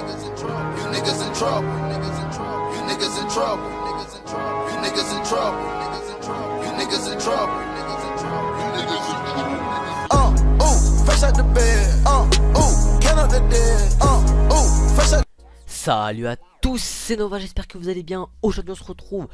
niggas in trouble. You niggas in trouble. You niggas in trouble. You niggas in trouble. You niggas in trouble. You niggas in trouble. Ooh, fresh out the bed. Ooh, count up the dead. Ooh, fresh out. Salut à tous, c'est Nova, j'espère que vous allez bien. Aujourd'hui on se retrouve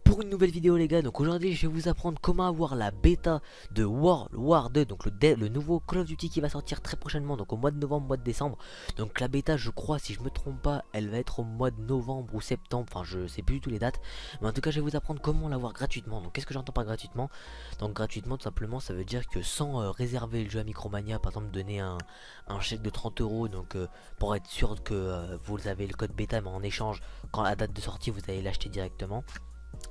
pour une nouvelle vidéo les gars. Donc aujourd'hui je vais vous apprendre comment avoir la bêta de World War 2. Donc le nouveau Call of Duty qui va sortir très prochainement, donc au mois de novembre, mois de décembre. Donc la bêta, je crois, si je me trompe pas, elle va être au mois de novembre ou septembre. Enfin je sais plus du tout les dates, mais en tout cas je vais vous apprendre comment l'avoir gratuitement. Donc qu'est-ce que j'entends par gratuitement? Donc gratuitement tout simplement ça veut dire que sans réserver le jeu à Micromania, par exemple donner un chèque de 30 €, donc pour être sûr que vous avez le code bêta, mais en échange quand la date de sortie vous allez l'acheter directement.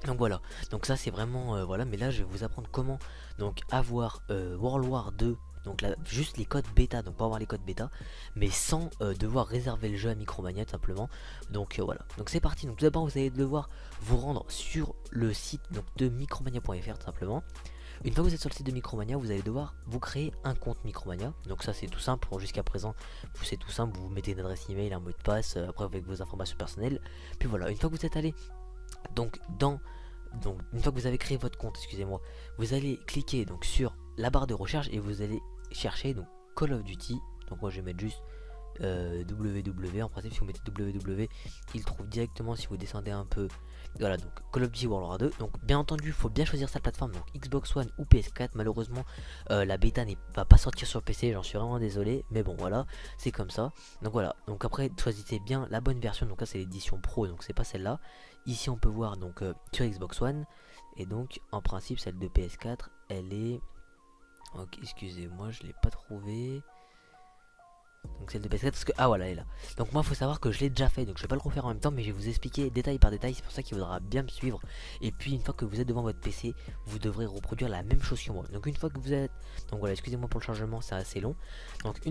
Donc voilà, donc ça c'est vraiment voilà, mais là je vais vous apprendre comment donc avoir World War 2, donc là juste les codes bêta, donc pas avoir les codes bêta, mais sans devoir réserver le jeu à Micromania tout simplement. Donc voilà, donc c'est parti. Donc tout d'abord vous allez devoir vous rendre sur le site donc de micromania.fr tout simplement. Une fois que vous êtes sur le site de Micromania, vous allez devoir vous créer un compte Micromania. Donc ça c'est tout simple, jusqu'à présent c'est tout simple, vous mettez une adresse email, un mot de passe, après avec vos informations personnelles. Puis voilà, une fois que vous êtes allé donc une fois que vous avez créé votre compte, excusez-moi, vous allez cliquer donc sur la barre de recherche et vous allez chercher donc Call of Duty. Donc moi je vais mettre juste www. En principe si vous mettez www, il trouve directement si vous descendez un peu. Voilà, donc Call of Duty World War 2. Donc bien entendu il faut bien choisir sa plateforme, donc Xbox One ou PS4. Malheureusement la bêta ne va pas sortir sur PC, j'en suis vraiment désolé, mais bon voilà, c'est comme ça. Donc voilà, donc après choisissez bien la bonne version. Donc là c'est l'édition pro, donc c'est pas celle-là. Ici on peut voir donc sur Xbox One, et donc en principe celle de PS4 elle est, ok, excusez-moi je l'ai pas trouvé. Donc celle de PS4 parce que, ah voilà elle est là. Donc moi il faut savoir que je l'ai déjà fait, donc je vais pas le refaire en même temps, mais je vais vous expliquer détail par détail. C'est pour ça qu'il faudra bien me suivre. Et puis une fois que vous êtes devant votre PC, vous devrez reproduire la même chose que moi. Donc une fois que vous êtes, donc voilà, excusez-moi pour le chargement, c'est assez long. Donc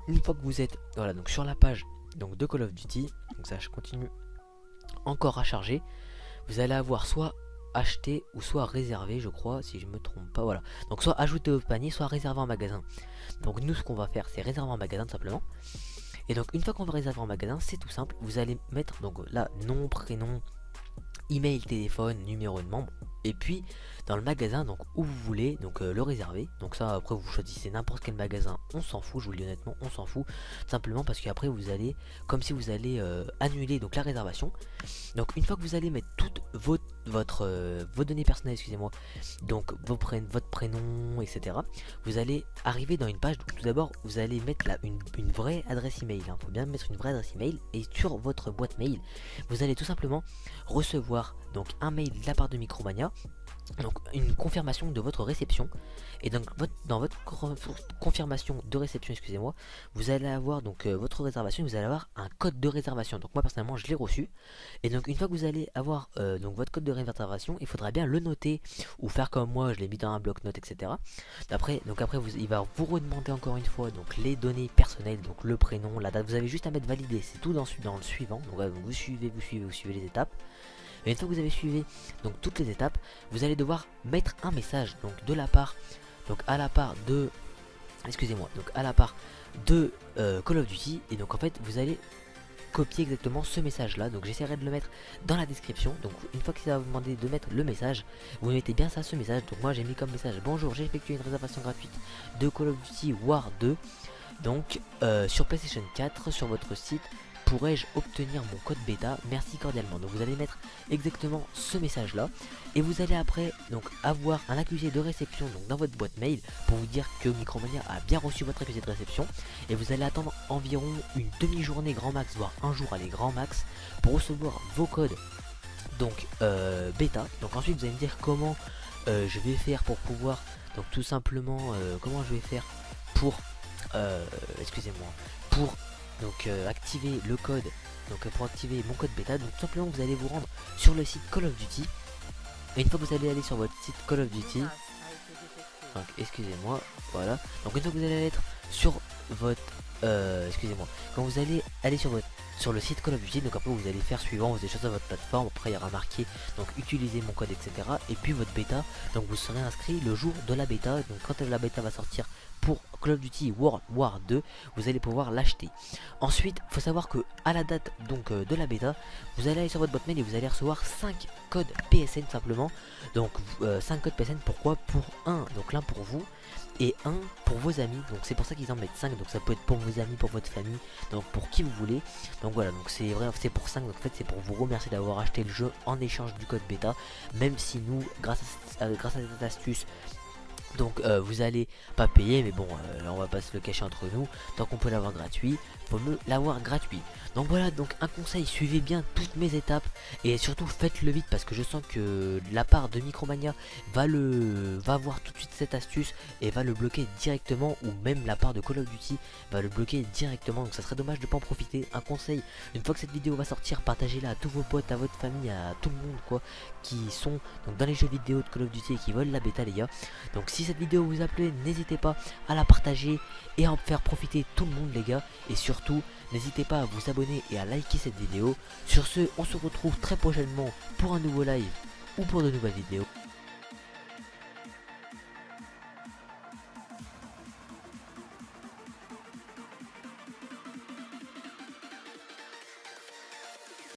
une fois que vous êtes, voilà, donc sur la page donc de Call of Duty, donc ça je continue encore à charger, vous allez avoir soit acheté ou soit réservé, je crois, si je me trompe pas. Voilà, donc soit ajouté au panier, soit réservé en magasin. Donc nous ce qu'on va faire c'est réserver en magasin tout simplement. Et donc une fois qu'on va réserver en magasin, c'est tout simple, vous allez mettre donc là nom, prénom, email, téléphone, numéro de membre, et puis dans le magasin donc où vous voulez donc le réserver. Donc ça après vous choisissez n'importe quel magasin, on s'en fout, je vous le dis honnêtement, on s'en fout, simplement parce qu'après vous allez, comme si vous allez annuler donc la réservation. Donc une fois que vous allez mettre toutes vos données personnelles, excusez-moi, donc votre prénom, etc., vous allez arriver dans une page. Donc tout d'abord vous allez mettre là une vraie adresse email, faut bien mettre une vraie adresse email, et sur votre boîte mail vous allez tout simplement recevoir donc un mail de la part de Micromania, donc une confirmation de votre réception. Et donc dans votre confirmation de réception, excusez-moi, vous allez avoir donc votre réservation, et vous allez avoir un code de réservation. Donc moi personnellement je l'ai reçu. Et donc une fois que vous allez avoir donc votre code de réservation, il faudra bien le noter ou faire comme moi, je l'ai mis dans un bloc-notes, etc. Après il va vous redemander encore une fois donc les données personnelles, donc le prénom, la date. Vous avez juste à mettre valider, c'est tout dans le suivant. Donc voilà, vous suivez les étapes. Et une fois que vous avez suivi donc toutes les étapes, vous allez devoir mettre un message donc de la part, donc à la part de, excusez-moi, donc à la part de Call of Duty. Et donc en fait vous allez copier exactement ce message là. Donc j'essaierai de le mettre dans la description. Donc une fois que ça va vous demander de mettre le message, vous mettez bien ça, ce message. Donc moi j'ai mis comme message: bonjour, j'ai effectué une réservation gratuite de Call of Duty War 2 donc sur PlayStation 4 sur votre site. Pourrais-je obtenir mon code bêta? Merci cordialement. Donc vous allez mettre exactement ce message là, et vous allez après donc avoir un accusé de réception donc dans votre boîte mail pour vous dire que Micromania a bien reçu votre accusé de réception. Et vous allez attendre environ une demi-journée grand max, voire un jour allez grand max, pour recevoir vos codes donc bêta. Donc ensuite vous allez me dire comment je vais faire pour pouvoir, donc tout simplement comment je vais faire pour excusez-moi, pour donc activer le code, donc pour activer mon code bêta. Donc tout simplement vous allez vous rendre sur le site Call of Duty, et une fois que vous allez aller sur votre site Call of Duty, donc excusez-moi, voilà, donc une fois que vous allez être sur votre excusez-moi, quand vous allez aller sur le site Call of Duty, donc après vous allez faire suivant, vous allez choisir votre plateforme, après il y aura marqué donc utiliser mon code, etc. Et puis votre bêta, donc vous serez inscrit le jour de la bêta, donc quand la bêta va sortir pour Call of Duty World War 2, vous allez pouvoir l'acheter. Ensuite, il faut savoir que à la date donc de la bêta, vous allez aller sur votre boîte mail et vous allez recevoir 5 codes PSN simplement. Donc 5 codes PSN, pourquoi? Pour un, donc l'un pour vous et un pour vos amis, donc c'est pour ça qu'ils en mettent 5, donc ça peut être pour vos amis, pour votre famille, donc pour qui vous voulez. Donc voilà, donc c'est vrai, c'est pour 5, donc en fait c'est pour vous remercier d'avoir acheté le jeu en échange du code bêta, même si nous, grâce à cette astuce, donc vous allez pas payer, mais bon là on va pas se le cacher entre nous, tant qu'on peut l'avoir gratuit, faut mieux l'avoir gratuit. Donc voilà, donc un conseil, suivez bien toutes mes étapes et surtout faites-le vite parce que je sens que la part de Micromania va voir tout de suite cette astuce et va le bloquer directement, ou même la part de Call of Duty va le bloquer directement, donc ça serait dommage de pas en profiter. Un conseil, une fois que cette vidéo va sortir, partagez-la à tous vos potes, à votre famille, à tout le monde quoi, qui sont donc dans les jeux vidéo de Call of Duty et qui veulent la bêta les gars. Donc si cette vidéo vous a plu, n'hésitez pas à la partager et à en faire profiter tout le monde les gars, et surtout n'hésitez pas à vous abonner et à liker cette vidéo. Sur ce, on se retrouve très prochainement pour un nouveau live ou pour de nouvelles vidéos.